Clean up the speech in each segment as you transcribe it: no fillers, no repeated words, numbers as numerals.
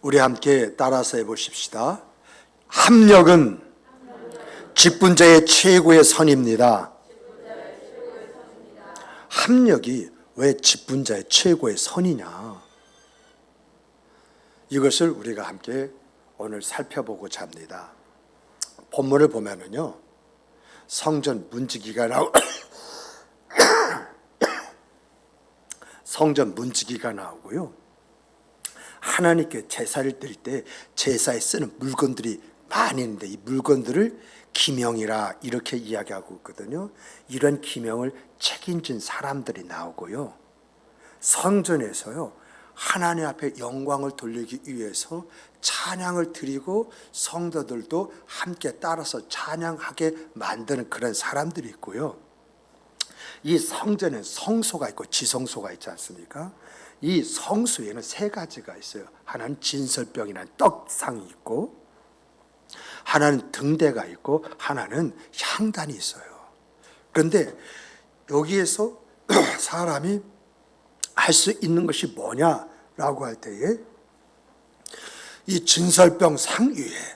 우리 함께 따라서 해보십시다. 합력은 직분자의 최고의 선입니다. 합력이 왜 직분자의 최고의 선이냐? 이것을 우리가 함께 오늘 살펴보고자 합니다. 본문을 보면은요, 성전 문지기가 성전 문지기가 나오고요, 하나님께 제사를 드릴 때 제사에 쓰는 물건들이 많이 있는데 이 물건들을 기명이라 이렇게 이야기하고 있거든요. 이런 기명을 책임진 사람들이 나오고요, 성전에서요 하나님 앞에 영광을 돌리기 위해서 찬양을 드리고 성도들도 함께 따라서 찬양하게 만드는 그런 사람들이 있고요, 이 성전에는 성소가 있고 지성소가 있지 않습니까? 이 성소에는 세 가지가 있어요. 하나는 진설병이라는 떡상이 있고, 하나는 등대가 있고, 하나는 향단이 있어요. 그런데 여기에서 사람이 할 수 있는 것이 뭐냐라고 할 때에 이 진설병 상 위에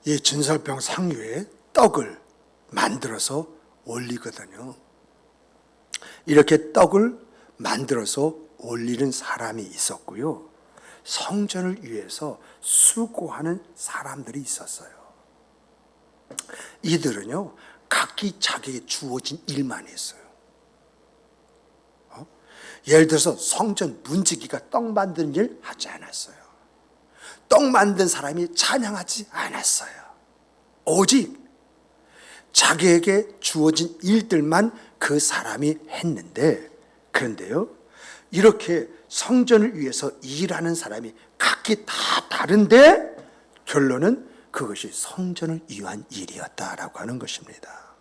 이 진설병 상 위에 떡을 만들어서 올리거든요. 이렇게 떡을 만들어서 올리는 사람이 있었고요, 성전을 위해서 수고하는 사람들이 있었어요. 이들은요 각기 자기에게 주어진 일만 했어요. 예를 들어서 성전 문지기가 떡 만드는 일 하지 않았어요. 떡 만든 사람이 찬양하지 않았어요. 오직 자기에게 주어진 일들만 그 사람이 했는데, 그런데요 이렇게 성전을 위해서 일하는 사람이 각기 다 다른데 결론은 그것이 성전을 위한 일이었다라고 하는 것입니다.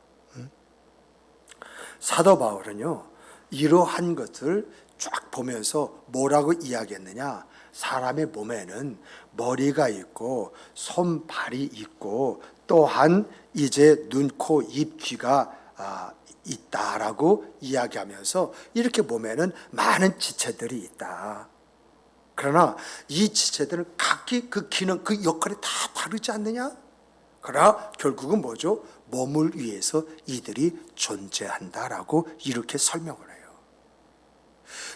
사도 바울은요 이러한 것을 쫙 보면서 뭐라고 이야기했느냐? 사람의 몸에는 머리가 있고 손, 발이 있고 또한 이제 눈, 코, 입, 귀가 있다라고 이야기하면서 이렇게 보면은 많은 지체들이 있다. 그러나 이 지체들은 각기 그 기능, 그 역할이 다 다르지 않느냐? 그러나 결국은 뭐죠? 몸을 위해서 이들이 존재한다라고 이렇게 설명을 해요.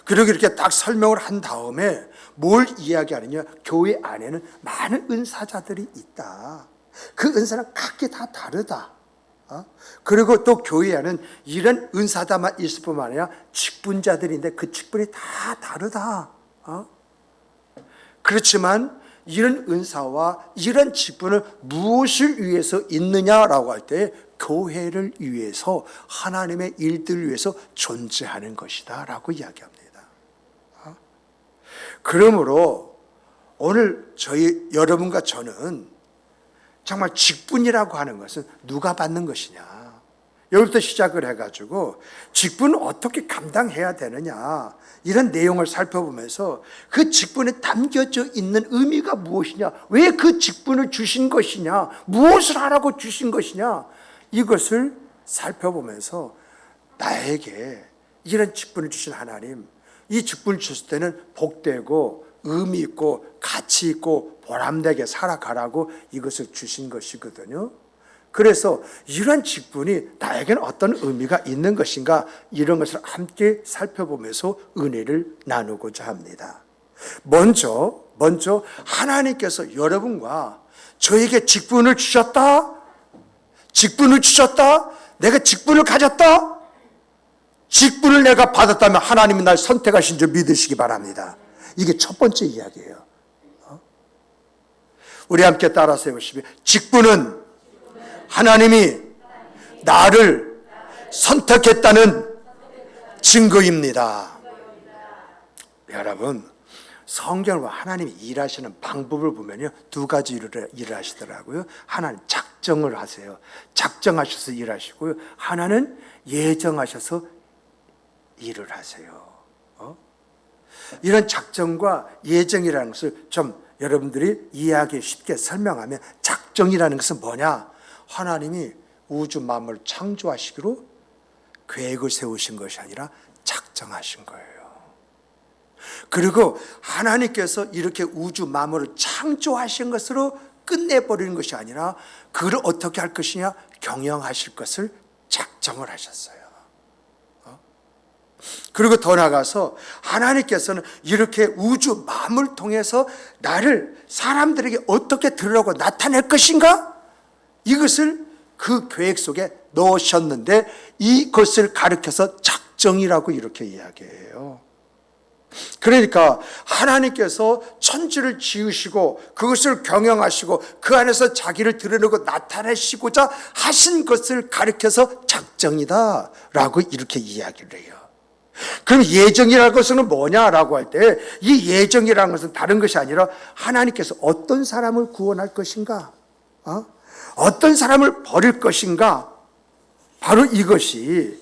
그리고 이렇게 딱 설명을 한 다음에 뭘 이야기하느냐? 교회 안에는 많은 은사자들이 있다. 그 은사는 각기 다 다르다. 그리고 또 교회 안에는 이런 은사다만 있을 뿐만 아니라 직분자들인데 그 직분이 다 다르다. 그렇지만 이런 은사와 이런 직분을 무엇을 위해서 있느냐라고 할 때 교회를 위해서, 하나님의 일들을 위해서 존재하는 것이다 라고 이야기합니다. 그러므로 오늘 여러분과 저는 정말 직분이라고 하는 것은 누가 받는 것이냐, 여기부터 시작을 해가지고 직분을 어떻게 감당해야 되느냐, 이런 내용을 살펴보면서 그 직분에 담겨져 있는 의미가 무엇이냐, 왜 그 직분을 주신 것이냐, 무엇을 하라고 주신 것이냐, 이것을 살펴보면서 나에게 이런 직분을 주신 하나님, 이 직분을 주실 때는 복되고 의미 있고 가치 있고 보람되게 살아가라고 이것을 주신 것이거든요. 그래서 이런 직분이 나에게는 어떤 의미가 있는 것인가, 이런 것을 함께 살펴보면서 은혜를 나누고자 합니다. 먼저 하나님께서 여러분과 저에게 직분을 주셨다, 내가 직분을 가졌다, 직분을 내가 받았다면 하나님이 날 선택하신 줄 믿으시기 바랍니다. 이게 첫 번째 이야기예요. 우리 함께 따라서 해보시면, 직분은 하나님이 나를 선택했다는 증거입니다. 여러분, 성경을 하나님이 일하시는 방법을 보면요, 두 가지 일을 하시더라고요. 하나는 작정을 하세요. 작정하셔서 일하시고요, 하나는 예정하셔서 일을 하세요. 이런 작정과 예정이라는 것을 좀 여러분들이 이해하기 쉽게 설명하면 작정이라는 것은 뭐냐? 하나님이 우주 만물을 창조하시기로 계획을 세우신 것이 아니라 작정하신 거예요. 그리고 하나님께서 이렇게 우주 만물을 창조하신 것으로 끝내버리는 것이 아니라 그걸 어떻게 할 것이냐? 경영하실 것을 작정을 하셨어요. 그리고 더 나아가서 하나님께서는 이렇게 우주 만물을 통해서 나를 사람들에게 어떻게 드러나고 나타낼 것인가? 이것을 그 계획 속에 넣으셨는데 이것을 가르쳐서 작정이라고 이렇게 이야기해요. 그러니까 하나님께서 천지를 지으시고 그것을 경영하시고 그 안에서 자기를 드러내고 나타내시고자 하신 것을 가르쳐서 작정이다 라고 이렇게 이야기를 해요. 그럼 예정이라는 것은 뭐냐라고 할 때 이 예정이라는 것은 다른 것이 아니라 하나님께서 어떤 사람을 구원할 것인가, 어떤 사람을 버릴 것인가, 바로 이것이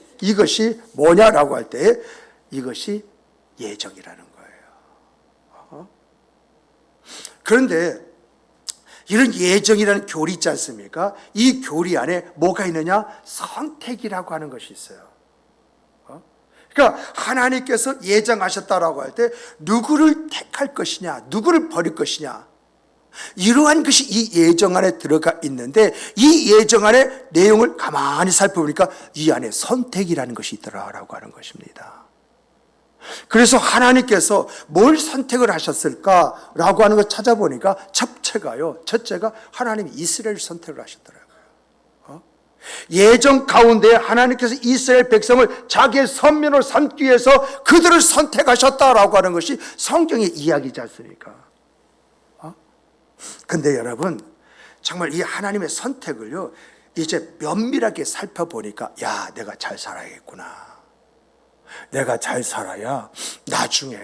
뭐냐라고 할 때 이것이 예정이라는 거예요. 그런데 이런 예정이라는 교리 있지 않습니까? 이 교리 안에 뭐가 있느냐? 선택이라고 하는 것이 있어요. 그러니까 하나님께서 예정하셨다라고 할 때 누구를 택할 것이냐, 누구를 버릴 것이냐, 이러한 것이 이 예정 안에 들어가 있는데 이 예정 안에 내용을 가만히 살펴보니까 이 안에 선택이라는 것이 있더라라고 하는 것입니다. 그래서 하나님께서 뭘 선택을 하셨을까라고 하는 걸 찾아보니까 첫째가 하나님이 이스라엘 선택을 하셨더라고요. 예정 가운데 하나님께서 이스라엘 백성을 자기의 선민으로 삼기 위해서 그들을 선택하셨다라고 하는 것이 성경의 이야기지 않습니까? 근데 여러분, 정말 이 하나님의 선택을요, 이제 면밀하게 살펴보니까, 야, 내가 잘 살아야겠구나. 내가 잘 살아야 나중에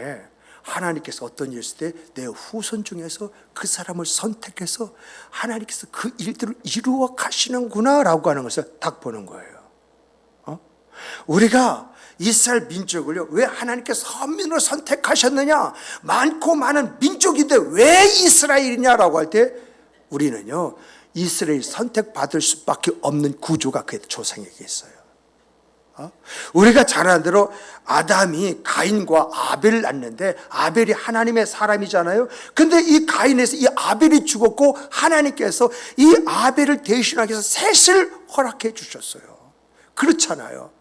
하나님께서 어떤 일을 했을 때 내 후손 중에서 그 사람을 선택해서 하나님께서 그 일들을 이루어 가시는구나 라고 하는 것을 딱 보는 거예요. 우리가 이스라엘 민족을요, 왜 하나님께서 선민으로 선택하셨느냐? 많고 많은 민족인데 왜 이스라엘이냐라고 할 때 우리는요, 이스라엘 선택받을 수밖에 없는 구조가 그 조상에게 있어요. 우리가 잘 아는 대로 아담이 가인과 아벨을 낳는데 아벨이 하나님의 사람이잖아요. 근데 이 가인에서 이 아벨이 죽었고 하나님께서 이 아벨을 대신하기 위해서 셋을 허락해 주셨어요. 그렇잖아요.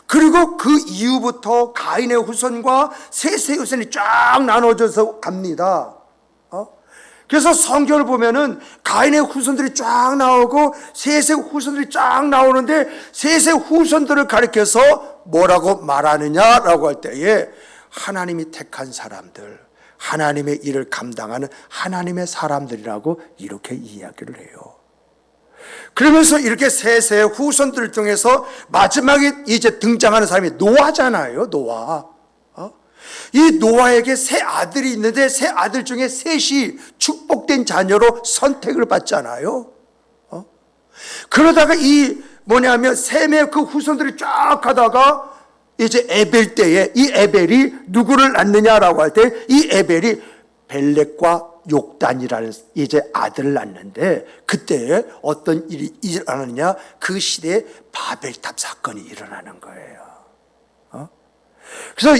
그리고 그 이후부터 가인의 후손과 셋의 후손이 쫙 나눠져서 갑니다. 그래서 성경을 보면은 가인의 후손들이 쫙 나오고 셋의 후손들이 쫙 나오는데 셋의 후손들을 가리켜서 뭐라고 말하느냐라고 할 때에 하나님이 택한 사람들, 하나님의 일을 감당하는 하나님의 사람들이라고 이렇게 이야기를 해요. 그러면서 이렇게 셋의 후손들을 통해서 마지막에 이제 등장하는 사람이 노아잖아요. 노아. 이 노아에게 세 아들이 있는데 세 아들 중에 셋이 축복된 자녀로 선택을 받잖아요. 그러다가 셈의 그 후손들이 쫙 가다가 이제 에벨 때에 이 에벨이 누구를 낳느냐라고 할 때 이 에벨이 벨렉과 욕단이라는 이제 아들을 낳는데 그때에 어떤 일이 일어나느냐? 그 시대에 바벨탑 사건이 일어나는 거예요. 그래서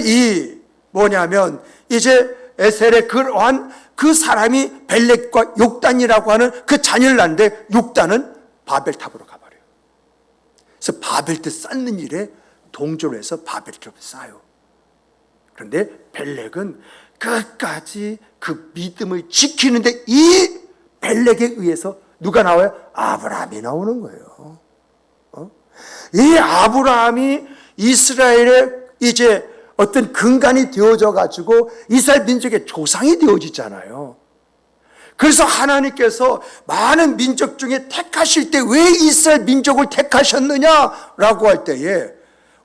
이제 에셀의 그러한 그 사람이 벨렉과 욕단이라고 하는 그 자녀를 낳는데 욕단은 바벨탑으로 가버려요. 그래서 바벨탑 쌓는 일에 동조를 해서 바벨탑을 쌓아요. 그런데 벨렉은 끝까지 그 믿음을 지키는데 이 벨렉에 의해서 누가 나와요? 아브라함이 나오는 거예요. 이 아브라함이 이스라엘의 이제 어떤 근간이 되어져 가지고 이스라엘 민족의 조상이 되어지잖아요. 그래서 하나님께서 많은 민족 중에 택하실 때 왜 이스라엘 민족을 택하셨느냐라고 할 때에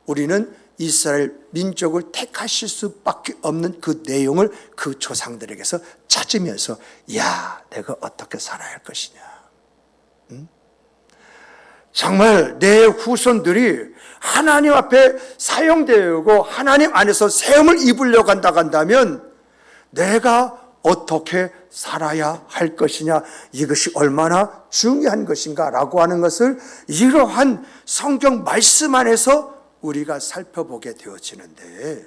우리는 이스라엘 민족을 택하실 수밖에 없는 그 내용을 그 조상들에게서 찾으면서 야, 내가 어떻게 살아야 할 것이냐. 정말 내 후손들이 하나님 앞에 사용되고 하나님 안에서 세움을 입으려고 한다면 내가 어떻게 살아야 할 것이냐, 이것이 얼마나 중요한 것인가라고 하는 것을 이러한 성경 말씀 안에서 우리가 살펴보게 되어지는데,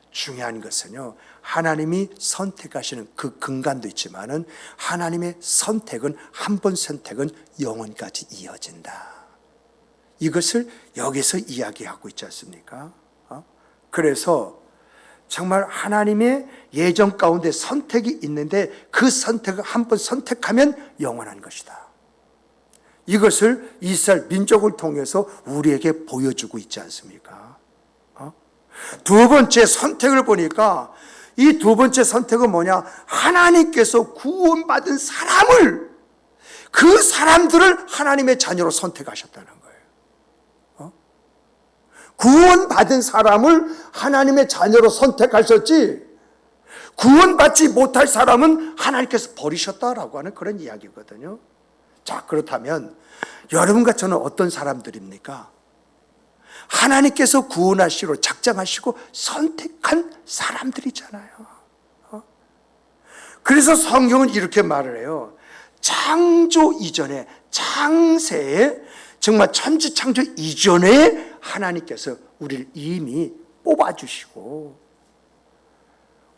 중요한 것은요, 하나님이 선택하시는 그 근간도 있지만은 하나님의 선택은, 한 번 선택은 영원까지 이어진다. 이것을 여기서 이야기하고 있지 않습니까? 그래서 정말 하나님의 예정 가운데 선택이 있는데, 그 선택을 한 번 선택하면 영원한 것이다. 이것을 이스라엘 민족을 통해서 우리에게 보여주고 있지 않습니까? 두 번째 선택을 보니까, 이 두 번째 선택은 뭐냐? 하나님께서 구원받은 사람을, 그 사람들을 하나님의 자녀로 선택하셨다는 거예요. 구원받은 사람을 하나님의 자녀로 선택하셨지, 구원받지 못할 사람은 하나님께서 버리셨다라고 하는 그런 이야기거든요. 자, 그렇다면 여러분과 저는 어떤 사람들입니까? 하나님께서 구원하시고 작정하시고 선택한 사람들이잖아요. 그래서 성경은 이렇게 말을 해요. 창조 이전에, 창세에, 정말 천지창조 이전에 하나님께서 우리를 이미 뽑아주시고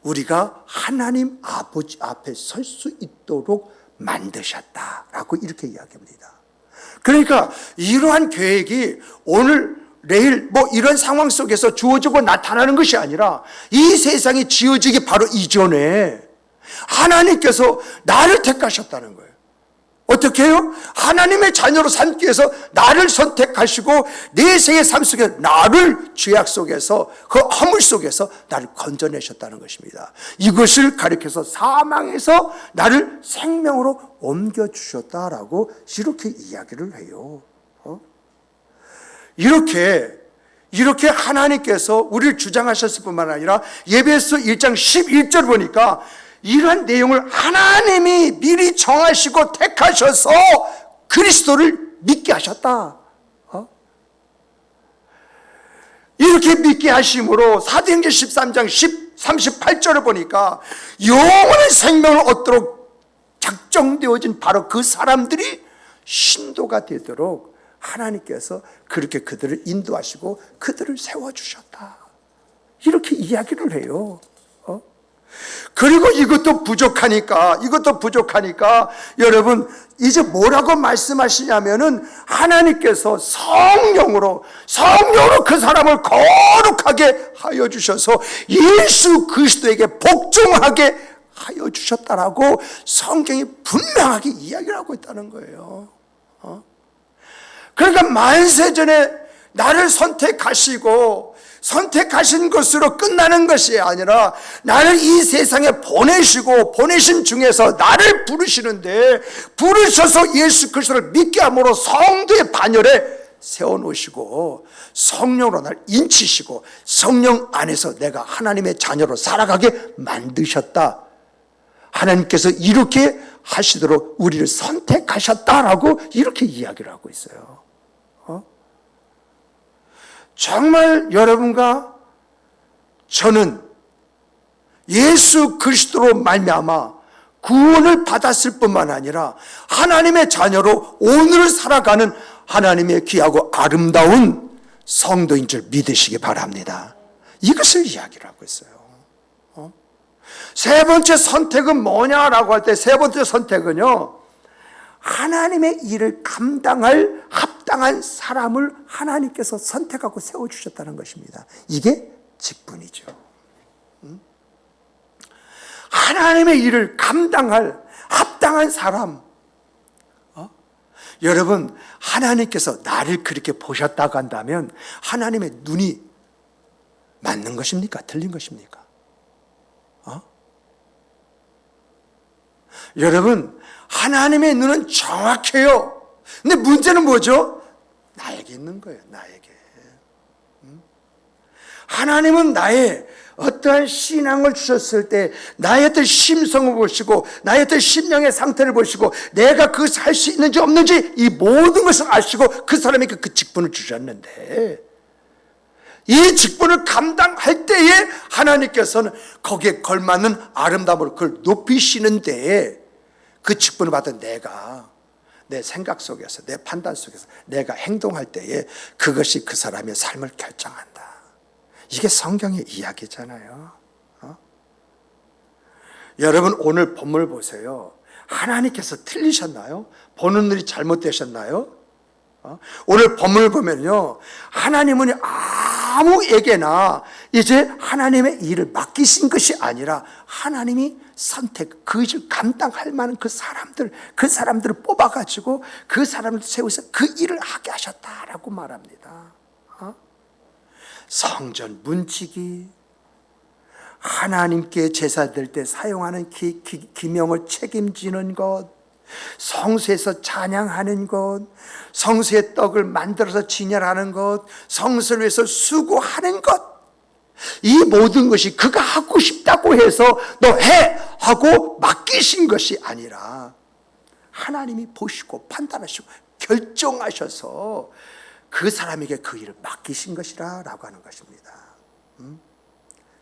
우리가 하나님 아버지 앞에 설 수 있도록 만드셨다라고 이렇게 이야기합니다. 그러니까 이러한 계획이 오늘 내일 이런 상황 속에서 주어지고 나타나는 것이 아니라, 이 세상이 지어지기 바로 이전에 하나님께서 나를 택하셨다는 거예요. 어떻게 해요? 하나님의 자녀로 삼기 위해서 나를 선택하시고 내 생의 삶 속에 나를 죄악 속에서, 그 허물 속에서 나를 건져내셨다는 것입니다. 이것을 가리켜서 사망에서 나를 생명으로 옮겨주셨다라고 이렇게 이야기를 해요. 이렇게 하나님께서 우리를 주장하셨을 뿐만 아니라 예배서 1장 11절 보니까 이러한 내용을 하나님이 미리 정하시고 택하셔서 그리스도를 믿게 하셨다. 이렇게 믿게 하심으로 사도행전 13장 38절을 보니까 영원한 생명을 얻도록 작정되어진 바로 그 사람들이 신도가 되도록 하나님께서 그렇게 그들을 인도하시고 그들을 세워주셨다. 이렇게 이야기를 해요. 그리고 이것도 부족하니까 여러분 이제 뭐라고 말씀하시냐면은, 하나님께서 성령으로 그 사람을 거룩하게 하여 주셔서 예수 그리스도에게 복종하게 하여 주셨다라고 성경이 분명하게 이야기를 하고 있다는 거예요. 그러니까 만세전에 나를 선택하신 것으로 끝나는 것이 아니라, 나를 이 세상에 보내신 중에서 나를 부르시는데, 부르셔서 예수 그리스도를 믿게 함으로 성도의 반열에 세워놓으시고 성령으로 나를 인치시고 성령 안에서 내가 하나님의 자녀로 살아가게 만드셨다. 하나님께서 이렇게 하시도록 우리를 선택하셨다라고 이렇게 이야기를 하고 있어요. 정말 여러분과 저는 예수 그리스도로 말미암아 구원을 받았을 뿐만 아니라 하나님의 자녀로 오늘을 살아가는 하나님의 귀하고 아름다운 성도인 줄 믿으시기 바랍니다. 이것을 이야기를 하고 있어요. 세 번째 선택은 뭐냐라고 할 때, 세 번째 선택은요, 하나님의 일을 감당할 합당한 사람을 하나님께서 선택하고 세워주셨다는 것입니다. 이게 직분이죠. 하나님의 일을 감당할 합당한 사람. 여러분, 하나님께서 나를 그렇게 보셨다고 한다면 하나님의 눈이 맞는 것입니까? 틀린 것입니까? 여러분, 하나님의 눈은 정확해요. 근데 문제는 뭐죠? 나에게 있는 거예요. 나에게. 하나님은 나의 어떠한 신앙을 주셨을 때 나의 어떤 심성을 보시고 나의 어떤 심령의 상태를 보시고 내가 그 살 수 있는지 없는지 이 모든 것을 아시고 그 사람에게 그 직분을 주셨는데, 이 직분을 감당할 때에 하나님께서는 거기에 걸맞는 아름다움으로 그걸 높이시는 데에 그 직분을 받은 내가 내 생각 속에서, 내 판단 속에서 내가 행동할 때에 그것이 그 사람의 삶을 결정한다. 이게 성경의 이야기잖아요. 여러분, 오늘 본문을 보세요. 하나님께서 틀리셨나요? 보는 눈이 잘못되셨나요? 오늘 본문을 보면요, 하나님은 아무에게나 이제 하나님의 일을 맡기신 것이 아니라 하나님이 선택, 그 일을 감당할 만한 그 사람들을 뽑아가지고 그 사람을 세워서 그 일을 하게 하셨다라고 말합니다. 성전 문지기, 하나님께 제사 드릴 때 사용하는 기명을 책임지는 것, 성소에서 찬양하는 것, 성소의 떡을 만들어서 진열하는 것, 성소를 위해서 수고하는 것, 이 모든 것이 그가 하고 싶다고 해서 너 해! 하고 맡기신 것이 아니라 하나님이 보시고 판단하시고 결정하셔서 그 사람에게 그 일을 맡기신 것이라고 하는 것입니다.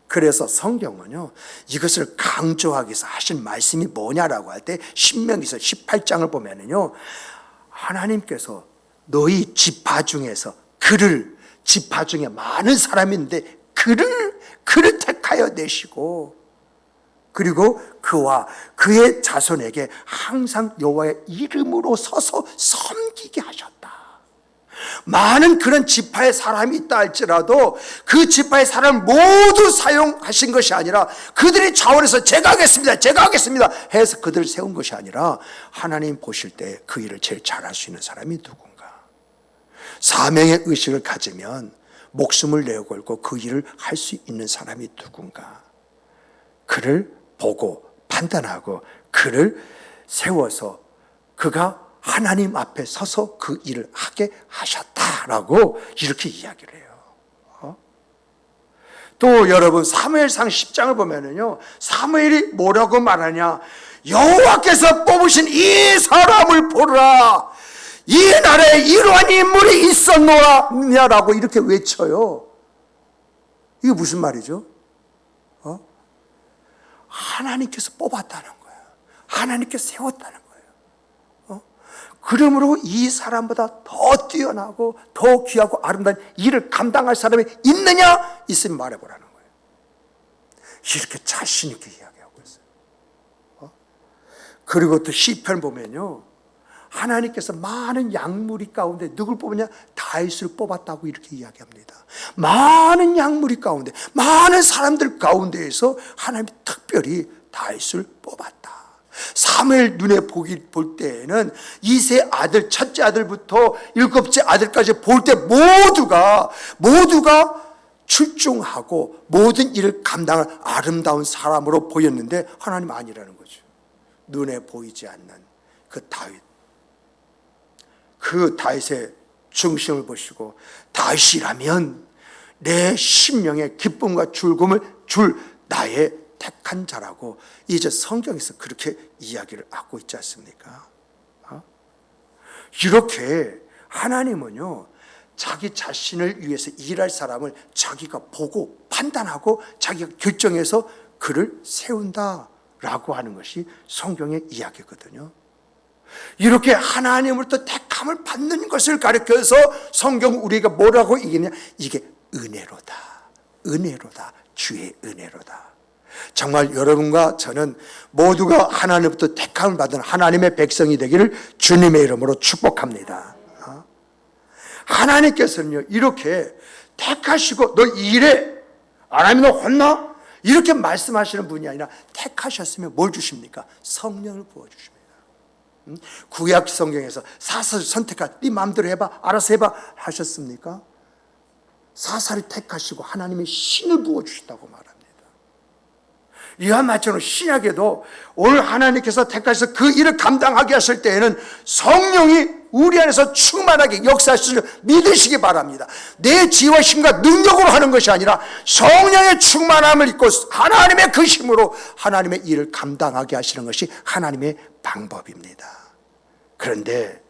그래서 성경은요, 이것을 강조하기 위해서 하신 말씀이 뭐냐라고 할 때 신명기서 18장을 보면은요, 하나님께서 너희 지파 중에서 지파 중에 많은 사람이 있는데 그를 택하여 내시고, 그리고 그와 그의 자손에게 항상 여호와의 이름으로 서서 섬기게 하셨다. 많은 그런 지파의 사람이 있다 할지라도 그 지파의 사람을 모두 사용하신 것이 아니라 그들이 자원해서 제가 하겠습니다 해서 그들을 세운 것이 아니라 하나님 보실 때 그 일을 제일 잘할 수 있는 사람이 누군가, 사명의 의식을 가지면 목숨을 내걸고 그 일을 할 수 있는 사람이 누군가, 그를 보고 판단하고 그를 세워서 그가 하나님 앞에 서서 그 일을 하게 하셨다라고 이렇게 이야기를 해요. 또 여러분, 사무엘상 10장을 보면은요, 사무엘이 뭐라고 말하냐, 여호와께서 뽑으신 이 사람을 보라, 이 나라에 이러한 인물이 있었노라라고 이렇게 외쳐요. 이게 무슨 말이죠? 하나님께서 뽑았다는 거예요. 하나님께서 세웠다는 거예요. 그러므로 이 사람보다 더 뛰어나고 더 귀하고 아름다운 일을 감당할 사람이 있느냐? 있으면 말해보라는 거예요. 이렇게 자신 있게 이야기하고 있어요. 그리고 또 시편 보면요, 하나님께서 많은 양무리 가운데 누굴 뽑느냐? 다윗을 뽑았다고 이렇게 이야기합니다. 많은 양무리 가운데, 많은 사람들 가운데에서 하나님이 특별히 다윗을 뽑았다. 사무엘 눈에 볼 때에는 이세 아들, 첫째 아들부터 일곱째 아들까지 볼 때 모두가 출중하고 모든 일을 감당할 아름다운 사람으로 보였는데 하나님 아니라는 거죠. 눈에 보이지 않는 그 다윗, 그 다윗의 중심을 보시고 다윗이라면 내 심령의 기쁨과 즐거움을 줄 나의 택한 자라고 이제 성경에서 그렇게 이야기를 하고 있지 않습니까? 이렇게 하나님은요, 자기 자신을 위해서 일할 사람을 자기가 보고 판단하고 자기가 결정해서 그를 세운다라고 하는 것이 성경의 이야기거든요. 이렇게 하나님으로부터 택함을 받는 것을 가르쳐서 성경 우리가 뭐라고 얘기하냐, 이게 은혜로다, 주의 은혜로다. 정말 여러분과 저는 모두가 하나님부터 택함을 받은 하나님의 백성이 되기를 주님의 이름으로 축복합니다. 하나님께서는요, 이렇게 택하시고 너 일해, 안 하면 너 혼나? 이렇게 말씀하시는 분이 아니라 택하셨으면 뭘 주십니까? 성령을 부어주십니다. 구약 성경에서 사사를 선택할, 네 마음대로 해봐, 알아서 해봐 하셨습니까? 사사를 택하시고 하나님의 신을 부어주셨다고 말합니다. 이와 마찬가지로 신약에도 오늘 하나님께서 택하셔서 그 일을 감당하게 하실 때에는 성령이 우리 안에서 충만하게 역사하시를 믿으시기 바랍니다. 내 지혜와 힘과 능력으로 하는 것이 아니라 성령의 충만함을 입고 하나님의 그 힘으로 하나님의 일을 감당하게 하시는 것이 하나님의 방법입니다. 그런데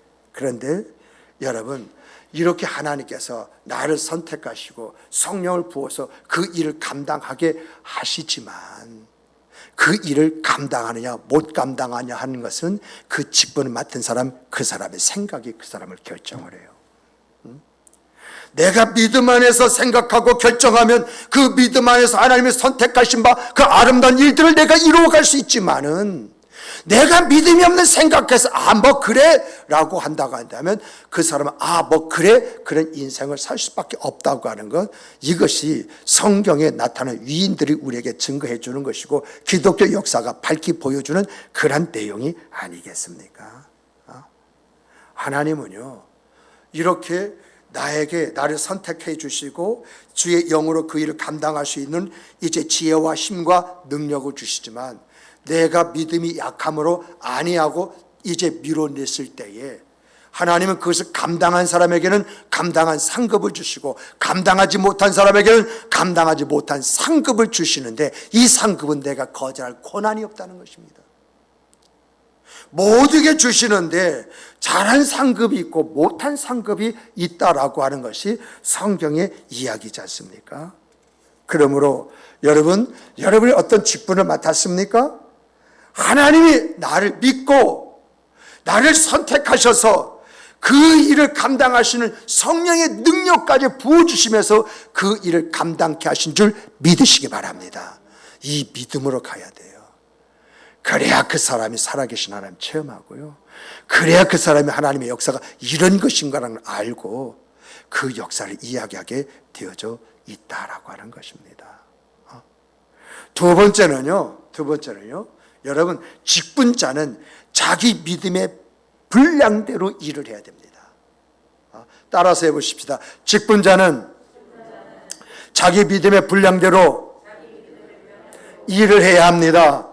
여러분, 이렇게 하나님께서 나를 선택하시고 성령을 부어서 그 일을 감당하게 하시지만 그 일을 감당하느냐 못 감당하느냐 하는 것은 그 직분을 맡은 사람, 그 사람의 생각이 그 사람을 결정을 해요. 내가 믿음 안에서 생각하고 결정하면 그 믿음 안에서 하나님의 선택하신 바 그 아름다운 일들을 내가 이루어갈 수 있지만은, 내가 믿음이 없는 생각해서 뭐 그래 라고 한다고 한다면 그 사람은 뭐 그래, 그런 인생을 살 수밖에 없다고 하는 것, 이것이 성경에 나타난 위인들이 우리에게 증거해 주는 것이고 기독교 역사가 밝히 보여주는 그런 내용이 아니겠습니까? 하나님은요, 이렇게 나를 선택해 주시고 주의 영으로 그 일을 감당할 수 있는 이제 지혜와 힘과 능력을 주시지만, 내가 믿음이 약함으로 아니하고 이제 밀어냈을 때에 하나님은 그것을 감당한 사람에게는 감당한 상급을 주시고 감당하지 못한 사람에게는 감당하지 못한 상급을 주시는데, 이 상급은 내가 거절할 권한이 없다는 것입니다. 모두에게 주시는데 잘한 상급이 있고 못한 상급이 있다라고 하는 것이 성경의 이야기지 않습니까? 그러므로 여러분이 어떤 직분을 맡았습니까? 하나님이 나를 믿고 나를 선택하셔서 그 일을 감당하시는 성령의 능력까지 부어주시면서 그 일을 감당케 하신 줄 믿으시기 바랍니다. 이 믿음으로 가야 돼요. 그래야 그 사람이 살아계신 하나님 체험하고요, 그래야 그 사람이 하나님의 역사가 이런 것인가를 알고 그 역사를 이야기하게 되어져 있다라고 하는 것입니다. 두 번째는요, 여러분, 직분자는 자기 믿음의 분량대로 일을 해야 됩니다. 따라서 해보십시다. 직분자는 자기 믿음의 분량대로 일을 해야 합니다.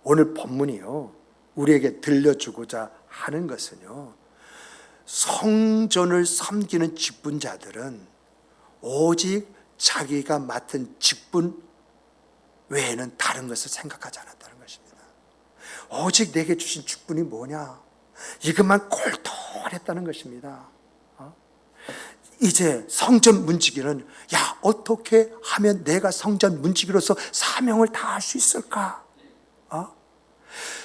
오늘 본문이요, 우리에게 들려주고자 하는 것은요, 성전을 섬기는 직분자들은 오직 자기가 맡은 직분 외에는 다른 것을 생각하지 않았다는 것입니다. 오직 내게 주신 직분이 뭐냐, 이것만 골똘했다는 것입니다. 이제 성전 문지기는 어떻게 하면 내가 성전 문지기로서 사명을 다할 수 있을까?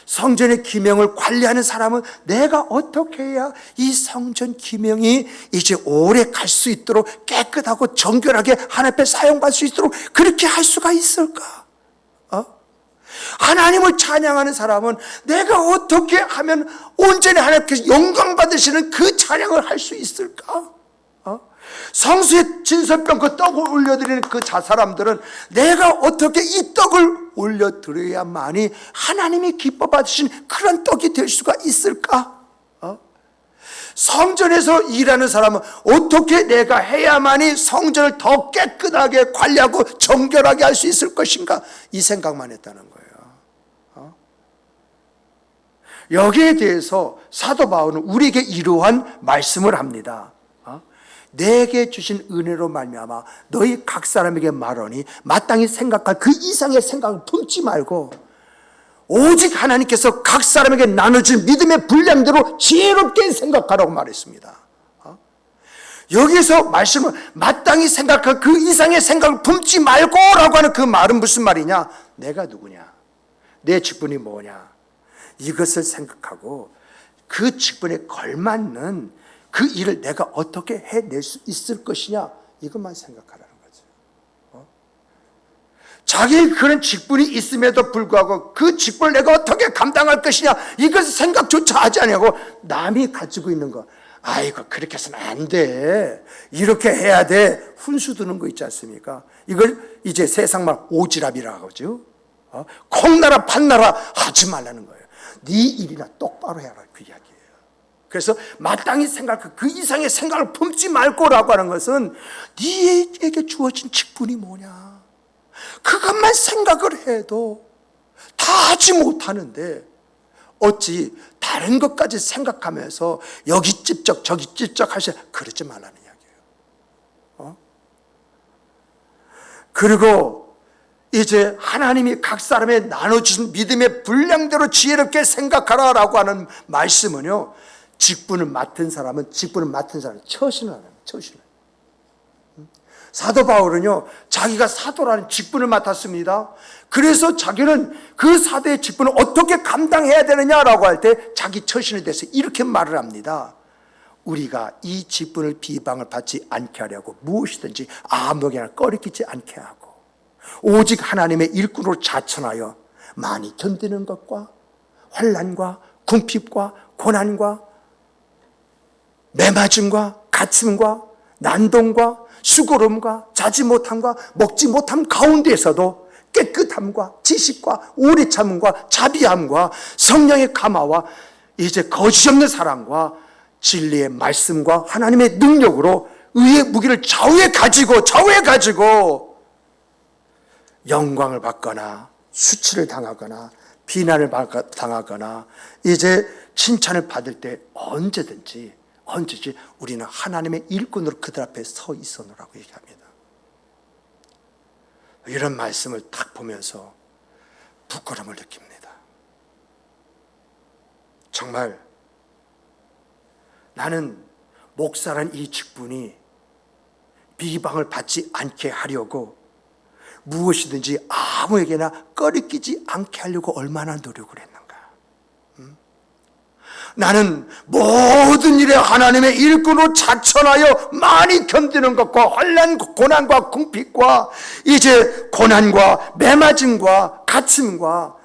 성전의 기명을 관리하는 사람은 내가 어떻게 해야 이 성전 기명이 이제 오래 갈 수 있도록 깨끗하고 정결하게 하나님 앞에 사용받을 수 있도록 그렇게 할 수가 있을까? 하나님을 찬양하는 사람은 내가 어떻게 하면 온전히 하나님께서 영광 받으시는 그 찬양을 할 수 있을까? 성수의 진설병 그 떡을 올려드리는 그 사람들은 내가 어떻게 이 떡을 올려드려야만이 하나님이 기뻐 받으신 그런 떡이 될 수가 있을까? 성전에서 일하는 사람은 어떻게 내가 해야만이 성전을 더 깨끗하게 관리하고 정결하게 할 수 있을 것인가? 이 생각만 했다는 거예요. 여기에 대해서 사도 바울은 우리에게 이러한 말씀을 합니다. 내게 주신 은혜로 말미암아 너희 각 사람에게 말하니 마땅히 생각할 그 이상의 생각을 품지 말고 오직 하나님께서 각 사람에게 나눠준 믿음의 분량대로 지혜롭게 생각하라고 말했습니다. 여기서 말씀은 마땅히 생각할 그 이상의 생각을 품지 말고 라고 하는 그 말은 무슨 말이냐? 내가 누구냐? 내 직분이 뭐냐? 이것을 생각하고 그 직분에 걸맞는 그 일을 내가 어떻게 해낼 수 있을 것이냐, 이것만 생각하라는 거죠. 자기 그런 직분이 있음에도 불구하고 그 직분을 내가 어떻게 감당할 것이냐, 이것을 생각조차 하지 않냐고 남이 가지고 있는 거, 아이고 그렇게 해서는 안 돼, 이렇게 해야 돼, 훈수 두는 거 있지 않습니까? 이걸 이제 세상말 오지랖이라고 하죠. 콩나라 판나라 하지 말라는 거예요. 네 일이나 똑바로 해라, 그 이야기예요. 그래서 마땅히 생각할 그 이상의 생각을 품지 말고라고 하는 것은 네에게 주어진 직분이 뭐냐, 그것만 생각을 해도 다 하지 못하는데 어찌 다른 것까지 생각하면서 여기 찝쩍 저기 찝쩍 하시, 그러지 말라는 이야기예요. 그리고 이제 하나님이 각 사람에 나눠주신 믿음의 분량대로 지혜롭게 생각하라라고 하는 말씀은요, 직분을 맡은 사람은 처신을 하는 거예요. 처신을. 사도 바울은요, 자기가 사도라는 직분을 맡았습니다. 그래서 자기는 그 사도의 직분을 어떻게 감당해야 되느냐라고 할 때 자기 처신에 대해서 이렇게 말을 합니다. 우리가 이 직분을 비방을 받지 않게 하려고 무엇이든지 아무에게나 꺼리끼지 않게 하고 오직 하나님의 일꾼으로 자천하여 많이 견디는 것과 환난과 궁핍과 고난과 매맞음과 갇힘과 난동과 수고름과 자지 못함과 먹지 못함 가운데에서도 깨끗함과 지식과 오래 참음과 자비함과 성령의 감화와 이제 거짓없는 사랑과 진리의 말씀과 하나님의 능력으로 의의 무기를 좌우에 가지고 영광을 받거나 수치를 당하거나 비난을 당하거나 이제 칭찬을 받을 때 언제든지 우리는 하나님의 일꾼으로 그들 앞에 서 있어노라고 얘기합니다. 이런 말씀을 딱 보면서 부끄러움을 느낍니다. 정말 나는 목사라는 이 직분이 비방을 받지 않게 하려고 무엇이든지 아무에게나 꺼리끼지 않게 하려고 얼마나 노력을 했는가. 나는 모든 일에 하나님의 일꾼으로 자천하여 많이 견디는 것과 환난, 고난과 궁핍과 이제 고난과 매맞음과 갇힘과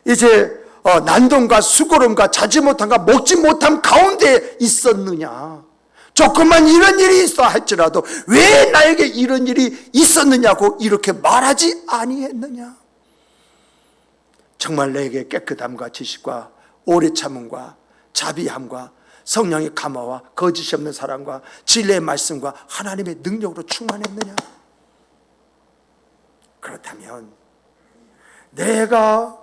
이제 난동과 수고름과 자지 못함과 먹지 못함 가운데 있었느냐. 조금만 이런 일이 있어 할지라도 왜 나에게 이런 일이 있었느냐고 이렇게 말하지 아니했느냐. 정말 내게 깨끗함과 지식과 오래 참음과 자비함과 성령의 감화와 거짓이 없는 사랑과 진리의 말씀과 하나님의 능력으로 충만했느냐. 그렇다면 내가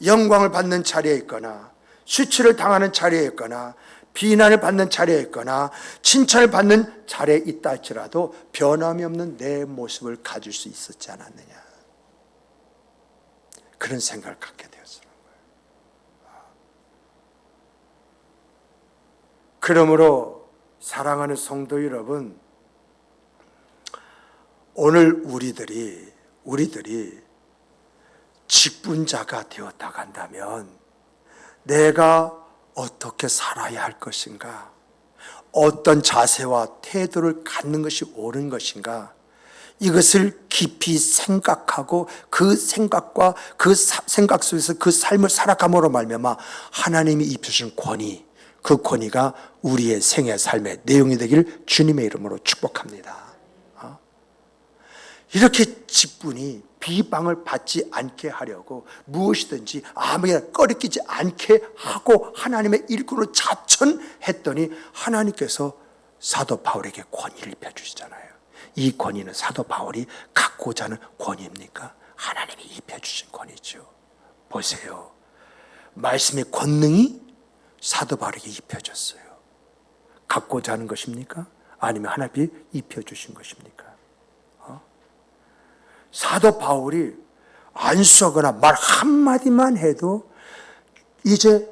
영광을 받는 자리에 있거나 수치를 당하는 자리에 있거나 비난을 받는 자리에 있거나 칭찬을 받는 자리에 있다 할지라도 변함이 없는 내 모습을 가질 수 있었지 않았느냐. 그런 생각을 갖게 되었어요. 그러므로 사랑하는 성도 여러분, 오늘 우리들이 직분자가 되었다 간다면 내가 어떻게 살아야 할 것인가, 어떤 자세와 태도를 갖는 것이 옳은 것인가, 이것을 깊이 생각하고 그 생각과 그 생각 속에서 그 삶을 살아감으로 말미암아 하나님이 입히신 권위, 그 권위가 우리의 생애 삶의 내용이 되기를 주님의 이름으로 축복합니다. 이렇게 직분이 비방을 받지 않게 하려고 무엇이든지 아무에게나 꺼리끼지 않게 하고 하나님의 일꾼으로 자천했더니 하나님께서 사도 바울에게 권위를 입혀주시잖아요. 이 권위는 사도 바울이 갖고자 하는 권위입니까? 하나님이 입혀주신 권위죠. 보세요. 말씀의 권능이 사도 바울에게 입혀졌어요. 갖고자 하는 것입니까? 아니면 하나님이 입혀주신 것입니까? 사도 바울이 안수하거나 말 한마디만 해도 이제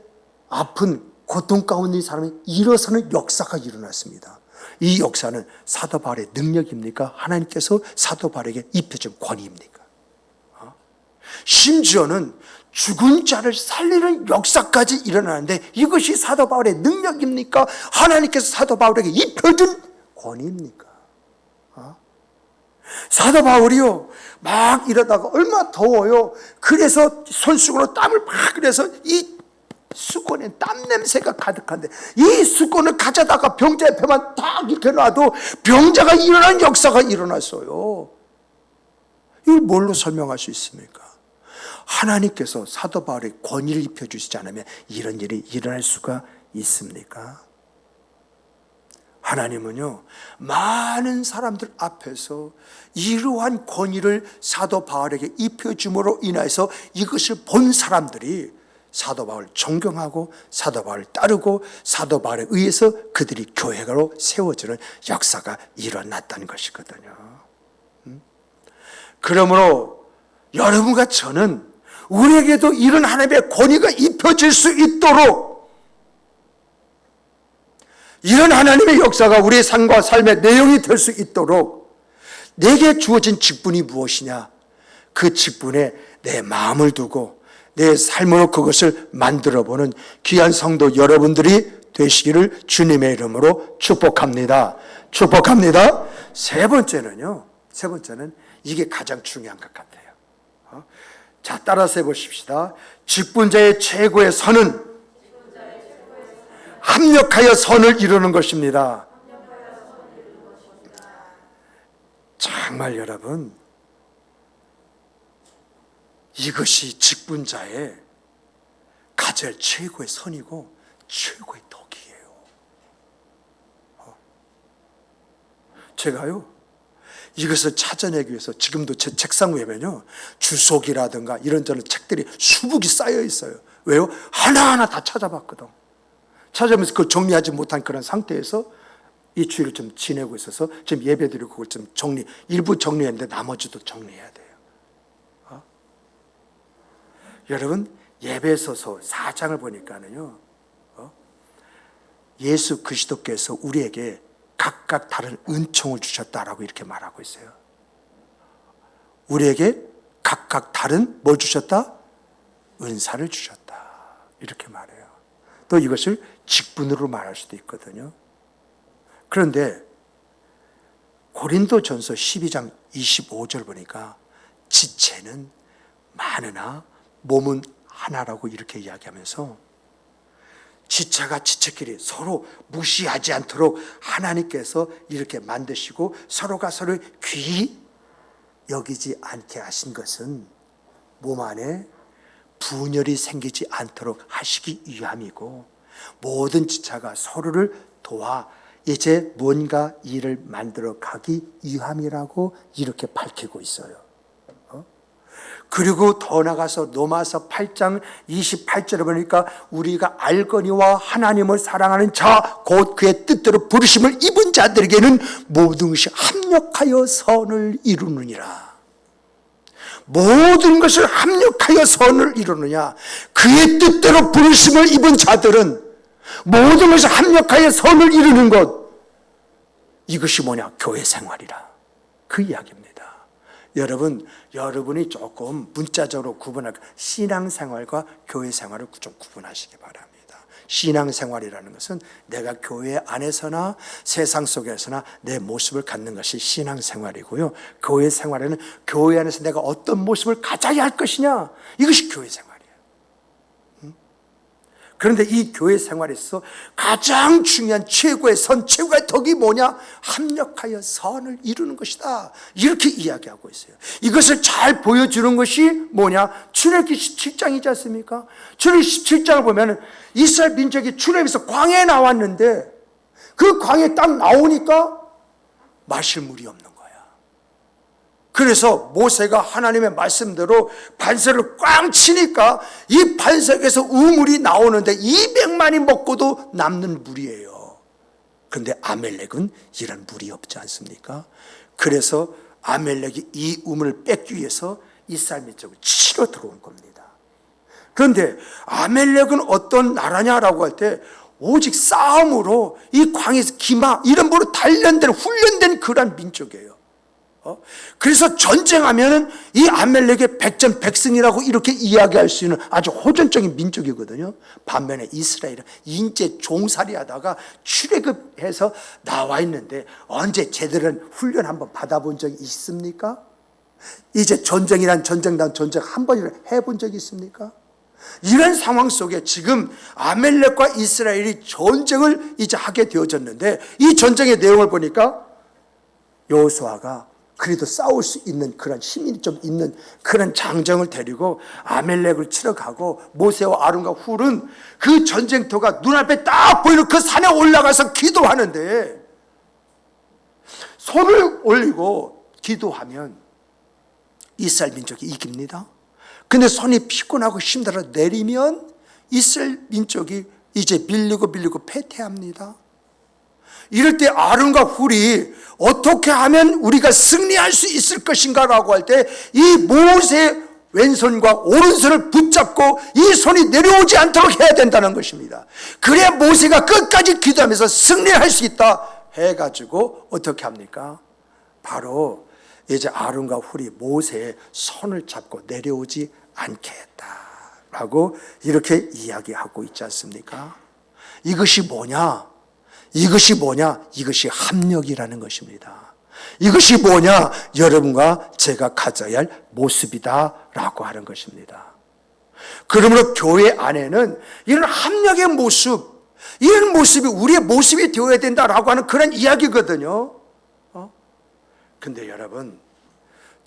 아픈 고통 가운데 있는 사람이 일어서는 역사가 일어났습니다. 이 역사는 사도 바울의 능력입니까? 하나님께서 사도 바울에게 입혀준 권위입니까? 심지어는 죽은 자를 살리는 역사까지 일어나는데 이것이 사도 바울의 능력입니까? 하나님께서 사도 바울에게 입혀준 권위입니까? 사도 바울이요, 막 이러다가 얼마 더워요. 그래서 손수건으로 땀을 막 그래서 이 수건에 땀 냄새가 가득한데 이 수건을 가져다가 병자 옆에만 딱 이렇게 놔도 병자가 일어난 역사가 일어났어요. 이걸 뭘로 설명할 수 있습니까? 하나님께서 사도 바울에 권위를 입혀주시지 않으면 이런 일이 일어날 수가 있습니까? 하나님은요, 많은 사람들 앞에서 이러한 권위를 사도 바울에게 입혀줌으로 인해서 이것을 본 사람들이 사도 바울을 존경하고 사도 바울을 따르고 사도 바울에 의해서 그들이 교회로 세워지는 역사가 일어났다는 것이거든요. 그러므로 여러분과 저는 우리에게도 이런 하나님의 권위가 입혀질 수 있도록 이런 하나님의 역사가 우리의 삶과 삶의 내용이 될 수 있도록 내게 주어진 직분이 무엇이냐? 그 직분에 내 마음을 두고 내 삶으로 그것을 만들어보는 귀한 성도 여러분들이 되시기를 주님의 이름으로 축복합니다. 축복합니다. 세 번째는 이게 가장 중요한 것 같아요. 자, 따라서 해보십시다. 직분자의 최고의 선은 합력하여 선을 이루는 것입니다. 정말 여러분, 이것이 직분자의 가질 최고의 선이고 최고의 덕이에요. 제가요, 이것을 찾아내기 위해서 지금도 제 책상 위에면요, 주석이라든가 이런저런 책들이 수북이 쌓여 있어요. 왜요? 하나하나 다 찾아봤거든. 찾아보면서 그걸 정리하지 못한 그런 상태에서 이 주일을 좀 지내고 있어서 지금 예배드리고 그걸 좀 일부 정리했는데 나머지도 정리해야 돼요. 여러분, 예배소서 4장을 보니까는요, 예수 그리스도께서 우리에게 각각 다른 은총을 주셨다라고 이렇게 말하고 있어요. 우리에게 각각 다른 뭘 주셨다? 은사를 주셨다. 이렇게 말해요. 또 이것을 직분으로 말할 수도 있거든요. 그런데 고린도전서 12장 25절 보니까 지체는 많으나 몸은 하나라고 이렇게 이야기하면서 지체가 지체끼리 서로 무시하지 않도록 하나님께서 이렇게 만드시고 서로가 서로를 귀히 여기지 않게 하신 것은 몸 안에 분열이 생기지 않도록 하시기 위함이고 모든 지체가 서로를 도와 이제 뭔가 일을 만들어 가기 위함이라고 이렇게 밝히고 있어요. 그리고 더 나가서 로마서 8장 28절에 보니까 우리가 알거니와 하나님을 사랑하는 자 곧 그의 뜻대로 부르심을 입은 자들에게는 모든 것이 합력하여 선을 이루느니라. 모든 것을 합력하여 선을 이루느냐. 그의 뜻대로 부르심을 입은 자들은 모든 것을 합력하여 선을 이루는 것, 이것이 뭐냐? 교회 생활이라. 그 이야기입니다. 여러분, 여러분이 조금 문자적으로 구분할, 신앙생활과 교회생활을 좀 구분하시기 바랍니다. 신앙생활이라는 것은 내가 교회 안에서나 세상 속에서나 내 모습을 갖는 것이 신앙생활이고요. 교회생활에는 교회 안에서 내가 어떤 모습을 가져야 할 것이냐, 이것이 교회생활이에요. 그런데 이 교회 생활에서 가장 중요한 최고의 선, 최고의 덕이 뭐냐? 합력하여 선을 이루는 것이다. 이렇게 이야기하고 있어요. 이것을 잘 보여주는 것이 뭐냐? 출애굽기 17장이지 않습니까? 출애굽기 17장을 보면 이스라엘 민족이 출애굽에서 광야에 나왔는데 그 광야에 딱 나오니까 마실 물이 없는 거야. 그래서 모세가 하나님의 말씀대로 반석을 꽝 치니까 이 반석에서 우물이 나오는데 200만이 먹고도 남는 물이에요. 그런데 아멜렉은 이런 물이 없지 않습니까? 그래서 아멜렉이 이 우물을 뺏기 위해서 이스라엘 민족을 치러 들어온 겁니다. 그런데 아멜렉은 어떤 나라냐라고 할 때 오직 싸움으로 이 광에서 기마 이런 거로 단련된 훈련된 그런 민족이에요. 그래서 전쟁하면은 이 아멜렉의 백전백승이라고 이렇게 이야기할 수 있는 아주 호전적인 민족이거든요. 반면에 이스라엘은 인제 종살이 하다가 출애굽해서 나와 있는데 언제 제대로 훈련 한번 받아본 적이 있습니까? 이제 전쟁이란 전쟁단 전쟁 한 번이라도 해본 적이 있습니까? 이런 상황 속에 지금 아멜렉과 이스라엘이 전쟁을 이제 하게 되어졌는데 이 전쟁의 내용을 보니까 여호수아가 그래도 싸울 수 있는 그런 힘이 좀 있는 그런 장정을 데리고 아멜렉을 치러 가고 모세와 아론과 훌은 그 전쟁터가 눈앞에 딱 보이는 그 산에 올라가서 기도하는데 손을 올리고 기도하면 이스라엘 민족이 이깁니다. 근데 손이 피곤하고 힘들어 내리면 이스라엘 민족이 이제 밀리고 패퇴합니다. 이럴 때 아론과 훌이 어떻게 하면 우리가 승리할 수 있을 것인가 라고 할 때 이 모세 왼손과 오른손을 붙잡고 이 손이 내려오지 않도록 해야 된다는 것입니다. 그래야 모세가 끝까지 기도하면서 승리할 수 있다 해가지고 어떻게 합니까? 바로 이제 아론과 훌이 모세의 손을 잡고 내려오지 않게 했다라고 이렇게 이야기하고 있지 않습니까? 이것이 뭐냐? 이것이 뭐냐? 이것이 합력이라는 것입니다. 이것이 뭐냐? 여러분과 제가 가져야 할 모습이다라고 하는 것입니다. 그러므로 교회 안에는 이런 합력의 모습, 이런 모습이 우리의 모습이 되어야 된다라고 하는 그런 이야기거든요. 근데 여러분,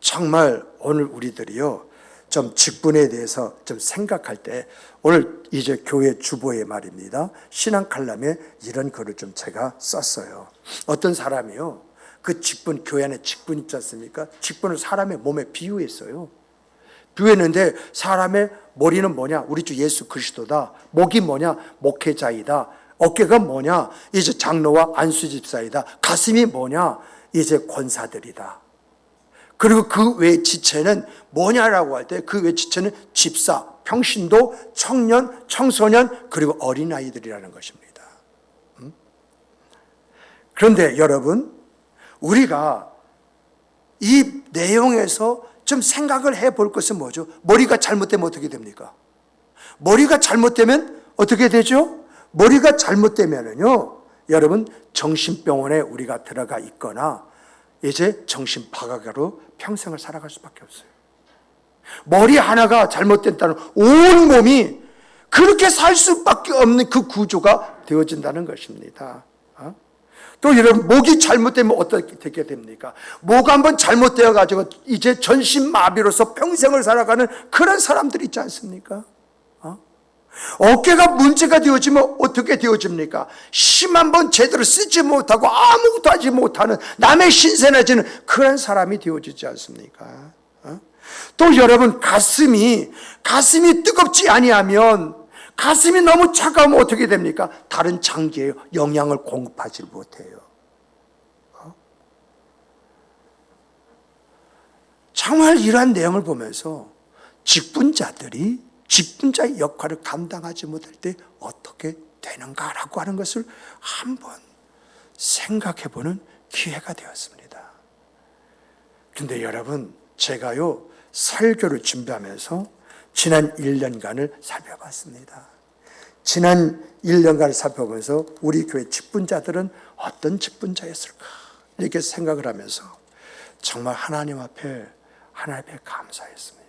정말 오늘 우리들이요, 좀 직분에 대해서 좀 생각할 때, 오늘 이제 교회 주보의 말입니다. 신앙 칼럼에 이런 글을 좀 제가 썼어요. 어떤 사람이요, 그 직분, 교회 안에 직분 있지 않습니까? 직분을 사람의 몸에 비유했어요. 비유했는데 사람의 머리는 뭐냐? 우리 주 예수 그리스도다. 목이 뭐냐? 목회자이다. 어깨가 뭐냐? 이제 장로와 안수 집사이다. 가슴이 뭐냐? 이제 권사들이다. 그리고 그 외 지체는 뭐냐라고 할 때 그 외 지체는 집사, 평신도, 청년, 청소년, 그리고 어린아이들이라는 것입니다. 그런데 여러분, 우리가 이 내용에서 좀 생각을 해볼 것은 뭐죠? 머리가 잘못되면 어떻게 됩니까? 머리가 잘못되면 어떻게 되죠? 머리가 잘못되면은요, 여러분, 정신병원에 우리가 들어가 있거나 이제 정신파각으로 평생을 살아갈 수밖에 없어요. 머리 하나가 잘못됐다는 온 몸이 그렇게 살 수밖에 없는 그 구조가 되어진다는 것입니다. 또 여러분, 목이 잘못되면 어떻게 되게 됩니까? 목 한번 잘못되어 가지고 이제 전신마비로서 평생을 살아가는 그런 사람들이 있지 않습니까? 어깨가 문제가 되어지면 어떻게 되어집니까? 심 한번 제대로 쓰지 못하고 아무것도 하지 못하는 남의 신세나 지는 그런 사람이 되어지지 않습니까? 또 여러분, 가슴이 뜨겁지 아니하면, 가슴이 너무 차가우면 어떻게 됩니까? 다른 장기에 영양을 공급하지 못해요. 정말 이러한 내용을 보면서 직분자의 역할을 감당하지 못할 때 어떻게 되는가라고 하는 것을 한번 생각해보는 기회가 되었습니다. 그런데 여러분, 제가요, 설교를 준비하면서 지난 1년간을 살펴봤습니다. 지난 1년간을 살펴보면서 우리 교회 직분자들은 어떤 직분자였을까? 이렇게 생각을 하면서 정말 하나님 앞에 감사했습니다.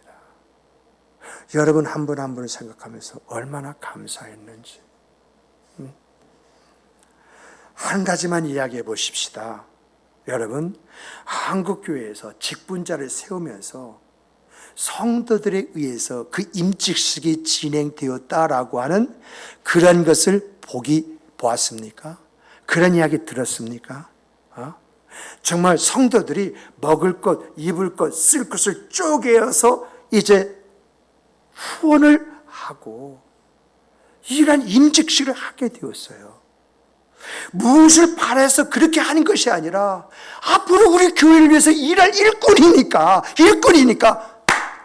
여러분 한 분 한 분을 생각하면서 얼마나 감사했는지. 한 가지만 이야기해 보십시다. 여러분, 한국교회에서 직분자를 세우면서 성도들에 의해서 그 임직식이 진행되었다라고 하는 그런 것을 보았습니까? 그런 이야기 들었습니까? 정말 성도들이 먹을 것, 입을 것, 쓸 것을 쪼개어서 이제 후원을 하고 이러한 임직식을 하게 되었어요. 무엇을 바라서 그렇게 하는 것이 아니라 앞으로 우리 교회를 위해서 일할 일꾼이니까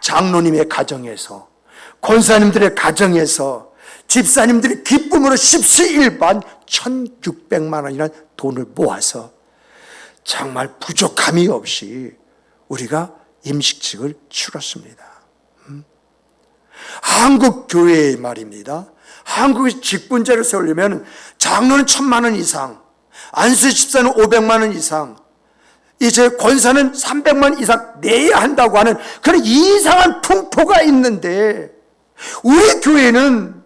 장로님의 가정에서, 권사님들의 가정에서, 집사님들의 기쁨으로 십시일반 1,600만 원이라는 돈을 모아서 정말 부족함이 없이 우리가 임직식을 치렀습니다. 한국 교회의 말입니다. 한국의 직분자를 세우려면 장로는 1,000만 원 이상, 안수 집사는 500만 원 이상, 이제 권사는 300만 이상 내야 한다고 하는 그런 이상한 풍토가 있는데, 우리 교회는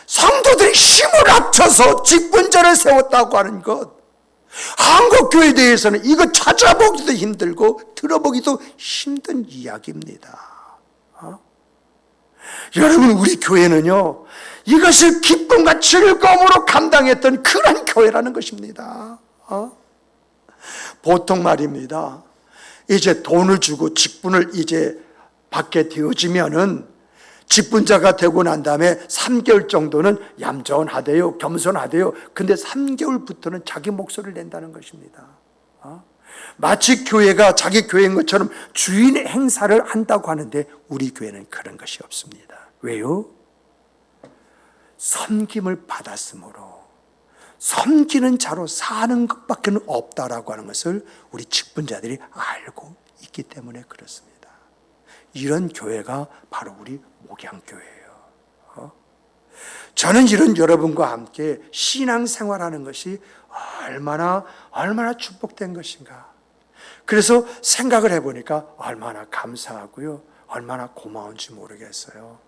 성도들이 힘을 합쳐서 직분자를 세웠다고 하는 것, 한국 교회에 대해서는 이거 찾아보기도 힘들고 들어보기도 힘든 이야기입니다. 여러분, 우리 교회는요, 이것을 기쁨과 즐거움으로 감당했던 그런 교회라는 것입니다. 보통 말입니다. 이제 돈을 주고 직분을 이제 받게 되어지면은 직분자가 되고 난 다음에 3개월 정도는 얌전하대요, 겸손하대요. 근데 3개월부터는 자기 목소리를 낸다는 것입니다. 마치 교회가 자기 교회인 것처럼 주인 행사를 한다고 하는데 우리 교회는 그런 것이 없습니다. 왜요? 섬김을 받았으므로 섬기는 자로 사는 것밖에 없다라고 하는 것을 우리 직분자들이 알고 있기 때문에 그렇습니다. 이런 교회가 바로 우리 목양교회예요. 저는 이런 여러분과 함께 신앙생활하는 것이 얼마나 축복된 것인가. 그래서 생각을 해보니까 얼마나 감사하고요, 얼마나 고마운지 모르겠어요.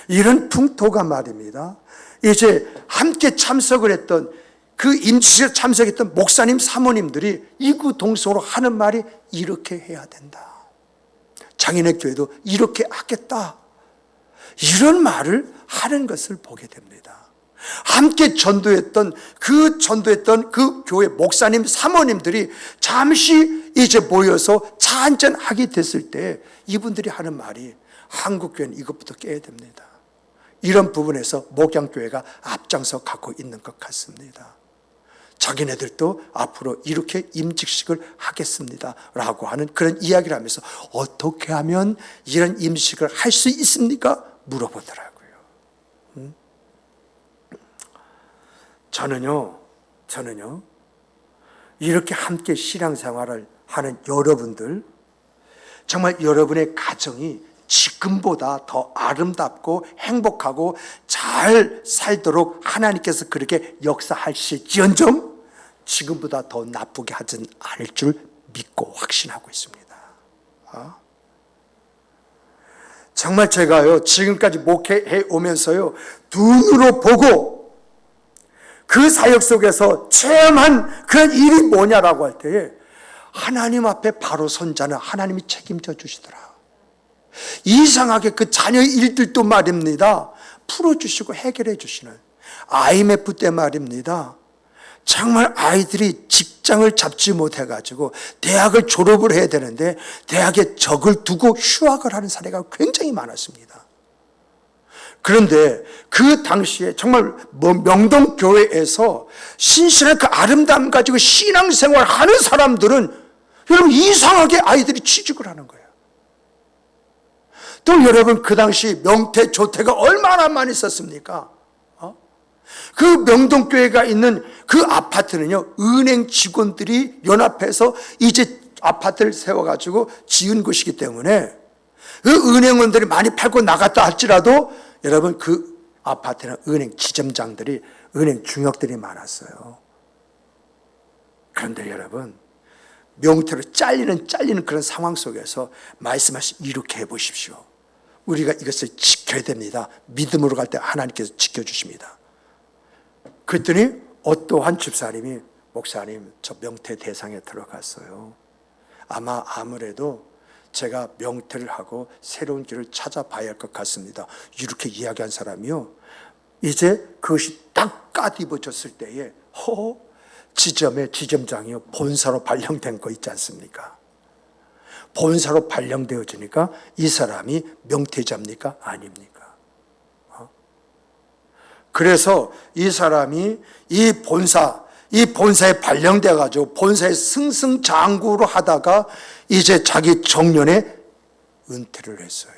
이런 풍토가 말입니다. 이제 함께 참석을 했던 그 임시에 참석했던 목사님 사모님들이 이구동성으로 하는 말이 이렇게 해야 된다. 장인의 교회도 이렇게 하겠다. 이런 말을 하는 것을 보게 됩니다. 함께 전도했던 그 교회 목사님 사모님들이 잠시 이제 모여서 차 한잔 하게 됐을 때 이분들이 하는 말이 한국교회는 이것부터 깨야 됩니다. 이런 부분에서 목양교회가 앞장서 갖고 있는 것 같습니다. 자기네들도 앞으로 이렇게 임직식을 하겠습니다 라고 하는 그런 이야기를 하면서 어떻게 하면 이런 임직식을 할 수 있습니까? 물어보더라고요. 저는요 이렇게 함께 신앙생활을 하는 여러분들, 정말 여러분의 가정이 지금보다 더 아름답고 행복하고 잘 살도록 하나님께서 그렇게 역사하실지언정 지금보다 더 나쁘게 하진 않을 줄 믿고 확신하고 있습니다. 정말 제가요 지금까지 목회해 오면서요 눈으로 보고 그 사역 속에서 체험한 그런 일이 뭐냐라고 할 때에 하나님 앞에 바로 선 자는 하나님이 책임져 주시더라. 이상하게 그 자녀의 일들도 말입니다 풀어주시고 해결해 주시는, IMF 때 말입니다 정말 아이들이 직장을 잡지 못해가지고 대학을 졸업을 해야 되는데 대학에 적을 두고 휴학을 하는 사례가 굉장히 많았습니다. 그런데 그 당시에 정말 명동교회에서 신실한 그 아름다움 가지고 신앙생활 하는 사람들은 여러분 이상하게 아이들이 취직을 하는 거예요. 또 여러분 그 당시 명태 조태가 얼마나 많이 있었습니까? 그 명동교회가 있는 그 아파트는요 은행 직원들이 연합해서 이제 아파트를 세워가지고 지은 곳이기 때문에 그 은행원들이 많이 팔고 나갔다 할지라도 여러분 그 아파트는 은행 지점장들이, 은행 중역들이 많았어요. 그런데 여러분 명태로 잘리는 그런 상황 속에서 말씀하신 이렇게 해보십시오. 우리가 이것을 지켜야 됩니다. 믿음으로 갈 때 하나님께서 지켜주십니다. 그랬더니 어떠한 집사님이 목사님 저 명태 대상에 들어갔어요. 아무래도 제가 명태를 하고 새로운 길을 찾아봐야 할 것 같습니다. 이렇게 이야기한 사람이요. 이제 그것이 딱 까뒤집어졌을 때에 지점장이요 본사로 발령된 거 있지 않습니까? 본사로 발령되어지니까 이 사람이 명태자입니까? 아닙니까? 그래서 이 사람이 이 본사에 발령돼 가지고 본사의 승승장구로 하다가 이제 자기 정년에 은퇴를 했어요.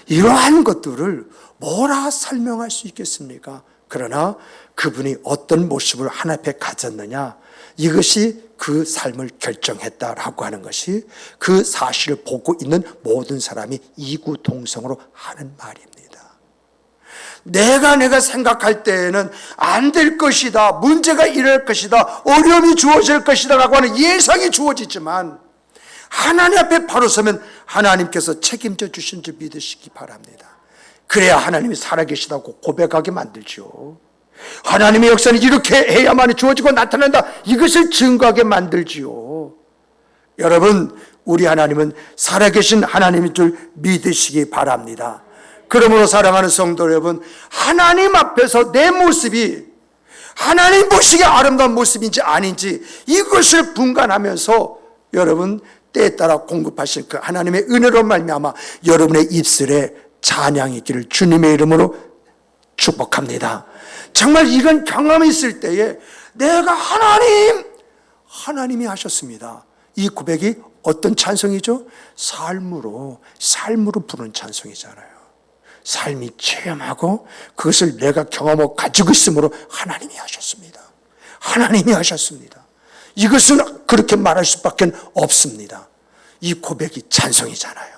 이러한 것들을 뭐라 설명할 수 있겠습니까? 그러나 그분이 어떤 모습을 하나님 앞에 가졌느냐, 이것이 그 삶을 결정했다라고 하는 것이 그 사실을 보고 있는 모든 사람이 이구동성으로 하는 말입니다. 내가 생각할 때에는 안 될 것이다, 문제가 일어날 것이다, 어려움이 주어질 것이다 라고 하는 예상이 주어지지만 하나님 앞에 바로 서면 하나님께서 책임져 주신 줄 믿으시기 바랍니다. 그래야 하나님이 살아계시다고 고백하게 만들지요. 하나님의 역사는 이렇게 해야만 주어지고 나타난다, 이것을 증거하게 만들지요. 여러분, 우리 하나님은 살아계신 하나님인 줄 믿으시기 바랍니다. 그러므로 사랑하는 성도 여러분, 하나님 앞에서 내 모습이 하나님 보시기에 아름다운 모습인지 아닌지 이것을 분간하면서 여러분 때에 따라 공급하실 그 하나님의 은혜로 말미암아 여러분의 입술에 찬양이 있기를 주님의 이름으로 축복합니다. 정말 이런 경험이 있을 때에 내가 하나님이 하셨습니다. 이 고백이 어떤 찬송이죠? 삶으로 부르는 찬송이잖아요. 삶이 체험하고 그것을 내가 경험하고 가지고 있으므로 하나님이 하셨습니다. 하나님이 하셨습니다. 이것은 그렇게 말할 수밖에 없습니다. 이 고백이 찬송이잖아요.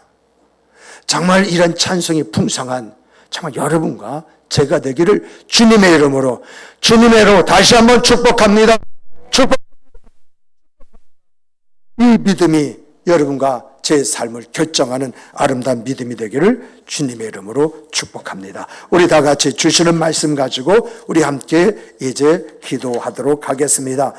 정말 이런 찬송이 풍성한 정말 여러분과 제가 되기를 주님의 이름으로 다시 한번 축복합니다. 이 믿음이 여러분과 제 삶을 결정하는 아름다운 믿음이 되기를 주님의 이름으로 축복합니다. 우리 다 같이 주시는 말씀 가지고 우리 함께 이제 기도하도록 하겠습니다.